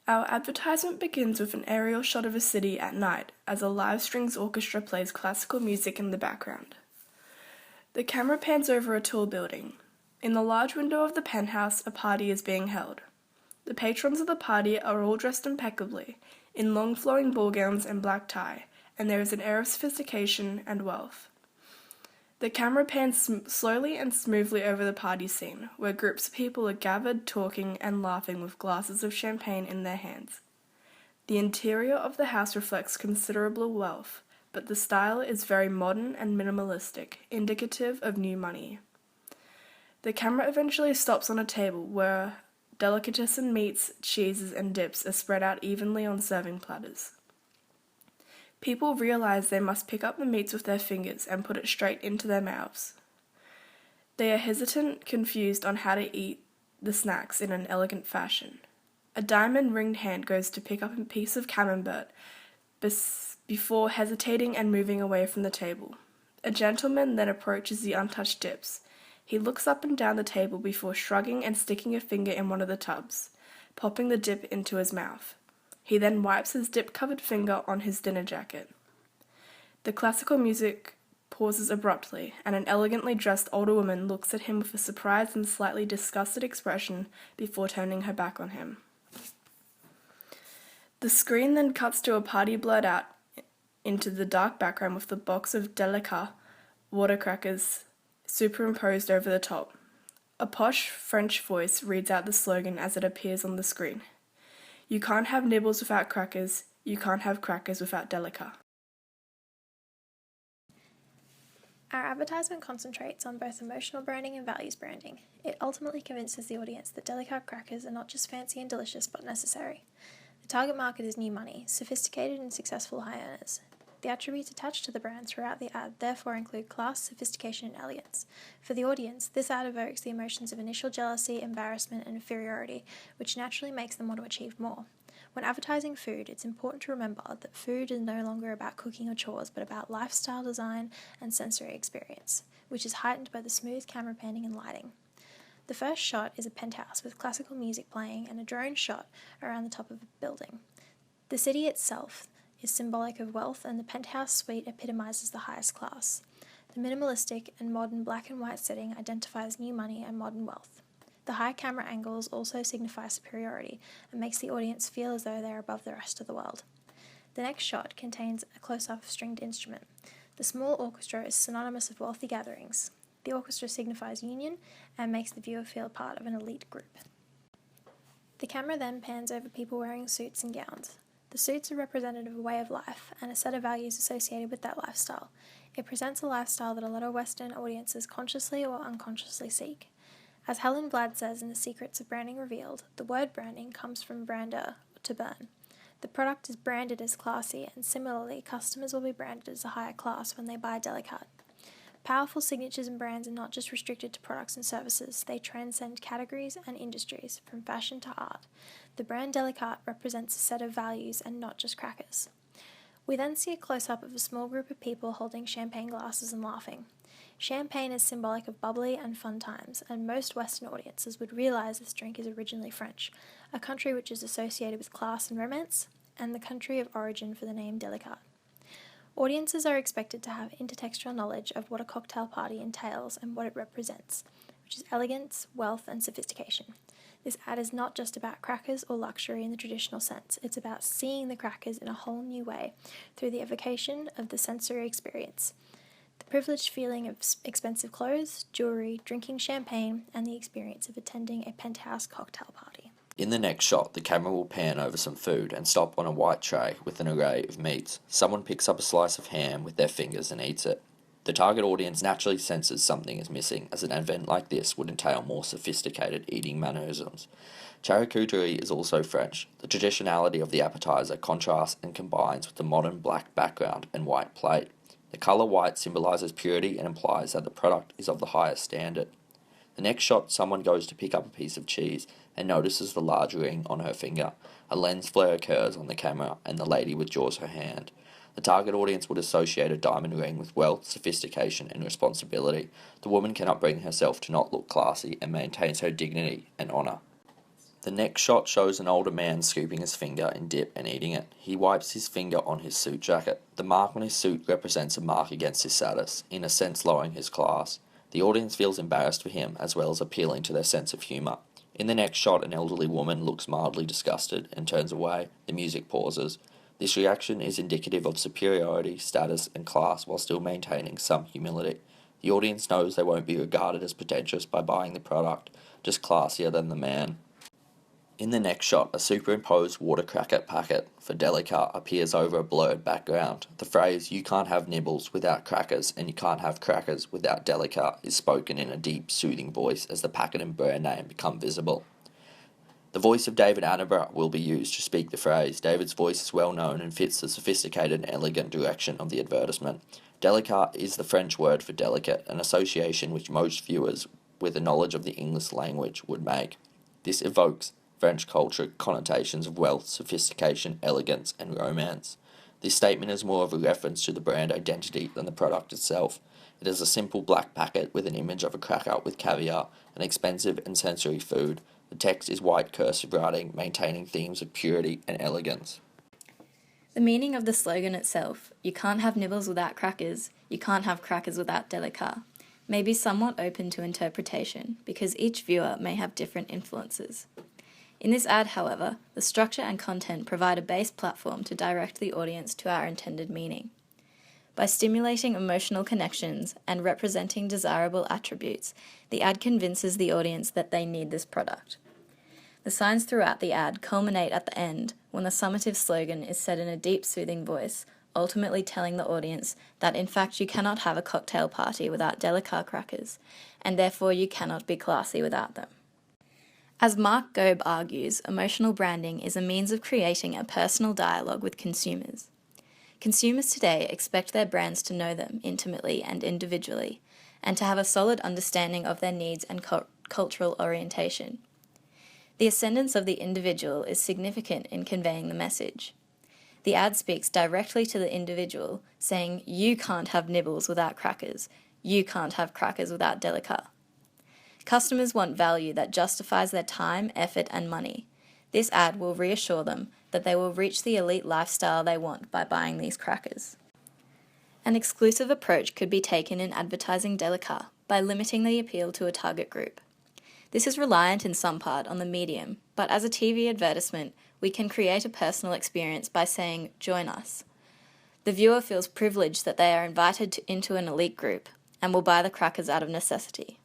Our advertisement begins with an aerial shot of a city at night as a live strings orchestra plays classical music in the background. The camera pans over a tall building. In the large window of the penthouse, a party is being held. The patrons of the party are all dressed impeccably, in long flowing ball gowns and black tie, and there is an air of sophistication and wealth. The camera pans slowly and smoothly over the party scene, where groups of people are gathered, talking and laughing with glasses of champagne in their hands. The interior of the house reflects considerable wealth, but the style is very modern and minimalistic, indicative of new money. The camera eventually stops on a table where delicatessen meats, cheeses and dips are spread out evenly on serving platters. People realize they must pick up the meats with their fingers and put it straight into their mouths. They are hesitant, confused on how to eat the snacks in an elegant fashion. A diamond-ringed hand goes to pick up a piece of camembert before hesitating and moving away from the table. A gentleman then approaches the untouched dips. He looks up and down the table before shrugging and sticking a finger in one of the tubs, popping the dip into his mouth. He then wipes his dip-covered finger on his dinner jacket. The classical music pauses abruptly, and an elegantly dressed older woman looks at him with a surprised and slightly disgusted expression before turning her back on him. The screen then cuts to a party blurred out into the dark background with the box of Delica water crackers superimposed over the top. A posh French voice reads out the slogan as it appears on the screen. You can't have nibbles without crackers, you can't have crackers without Delica. Our advertisement concentrates on both emotional branding and values branding. It ultimately convinces the audience that Delica crackers are not just fancy and delicious but necessary. The target market is new money, sophisticated and successful high earners. The attributes attached to the brand throughout the ad therefore include class, sophistication, and elegance. For the audience, this ad evokes the emotions of initial jealousy, embarrassment, and inferiority, which naturally makes them want to achieve more. When advertising food, it's important to remember that food is no longer about cooking or chores, but about lifestyle design and sensory experience, which is heightened by the smooth camera panning and lighting. The first shot is a penthouse with classical music playing and a drone shot around the top of a building. The city itself is symbolic of wealth, and the penthouse suite epitomizes the highest class. The minimalistic and modern black and white setting identifies new money and modern wealth. The high camera angles also signify superiority and makes the audience feel as though they are above the rest of the world. The next shot contains a close-up of stringed instrument. The small orchestra is synonymous with wealthy gatherings. The orchestra signifies union and makes the viewer feel part of an elite group. The camera then pans over people wearing suits and gowns. The suits are representative of a way of life and a set of values associated with that lifestyle. It presents a lifestyle that a lot of Western audiences consciously or unconsciously seek. As Helen Vlad says in The Secrets of Branding Revealed, the word branding comes from brander, to burn. The product is branded as classy, and similarly, customers will be branded as a higher class when they buy Delicat. Powerful signatures and brands are not just restricted to products and services, they transcend categories and industries, from fashion to art. The brand Delicat represents a set of values and not just crackers. We then see a close-up of a small group of people holding champagne glasses and laughing. Champagne is symbolic of bubbly and fun times, and most Western audiences would realize this drink is originally French, a country which is associated with class and romance, and the country of origin for the name Delicat. Audiences are expected to have intertextual knowledge of what a cocktail party entails and what it represents, which is elegance, wealth, and sophistication. This ad is not just about crackers or luxury in the traditional sense, it's about seeing the crackers in a whole new way through the evocation of the sensory experience. The privileged feeling of expensive clothes, jewelry, drinking champagne, and the experience of attending a penthouse cocktail party. In the next shot, the camera will pan over some food and stop on a white tray with an array of meats. Someone picks up a slice of ham with their fingers and eats it. The target audience naturally senses something is missing, as an event like this would entail more sophisticated eating mannerisms. Charcuterie is also French. The traditionality of the appetizer contrasts and combines with the modern black background and white plate. The colour white symbolises purity and implies that the product is of the highest standard. The next shot, someone goes to pick up a piece of cheese and notices the large ring on her finger. A lens flare occurs on the camera and the lady withdraws her hand. The target audience would associate a diamond ring with wealth, sophistication, and responsibility. The woman cannot bring herself to not look classy and maintains her dignity and honour. The next shot shows an older man scooping his finger in dip and eating it. He wipes his finger on his suit jacket. The mark on his suit represents a mark against his status, in a sense lowering his class. The audience feels embarrassed for him, as well as appealing to their sense of humour. In the next shot, an elderly woman looks mildly disgusted and turns away. The music pauses. This reaction is indicative of superiority, status, and class, while still maintaining some humility. The audience knows they won't be regarded as pretentious by buying the product, just classier than the man. In the next shot, a superimposed water cracker packet for Delica appears over a blurred background. The phrase, "You can't have nibbles without crackers, and you can't have crackers without Delica," is spoken in a deep, soothing voice as the packet and brand name become visible. The voice of David Attenborough will be used to speak the phrase. David's voice is well known and fits the sophisticated and elegant direction of the advertisement. Delicat is the French word for delicate, an association which most viewers with a knowledge of the English language would make. This evokes French culture connotations of wealth, sophistication, elegance, and romance. This statement is more of a reference to the brand identity than the product itself. It is a simple black packet with an image of a cracker with caviar, an expensive and sensory food. The text is white cursive writing, maintaining themes of purity and elegance. The meaning of the slogan itself, "You can't have nibbles without crackers, you can't have crackers without Delicat," may be somewhat open to interpretation, because each viewer may have different influences. In this ad, however, the structure and content provide a base platform to direct the audience to our intended meaning. By stimulating emotional connections and representing desirable attributes, the ad convinces the audience that they need this product. The signs throughout the ad culminate at the end when the summative slogan is said in a deep, soothing voice, ultimately telling the audience that in fact you cannot have a cocktail party without Delicat crackers, and therefore you cannot be classy without them. As Mark Gobe argues, emotional branding is a means of creating a personal dialogue with consumers. Consumers today expect their brands to know them intimately and individually, and to have a solid understanding of their needs and cultural orientation. The ascendance of the individual is significant in conveying the message. The ad speaks directly to the individual, saying, "You can't have nibbles without crackers. You can't have crackers without Delicat." Customers want value that justifies their time, effort, and money. This ad will reassure them that they will reach the elite lifestyle they want by buying these crackers. An exclusive approach could be taken in advertising Delicat by limiting the appeal to a target group. This is reliant in some part on the medium, but as a TV advertisement, we can create a personal experience by saying, "Join us." The viewer feels privileged that they are invited into an elite group and will buy the crackers out of necessity.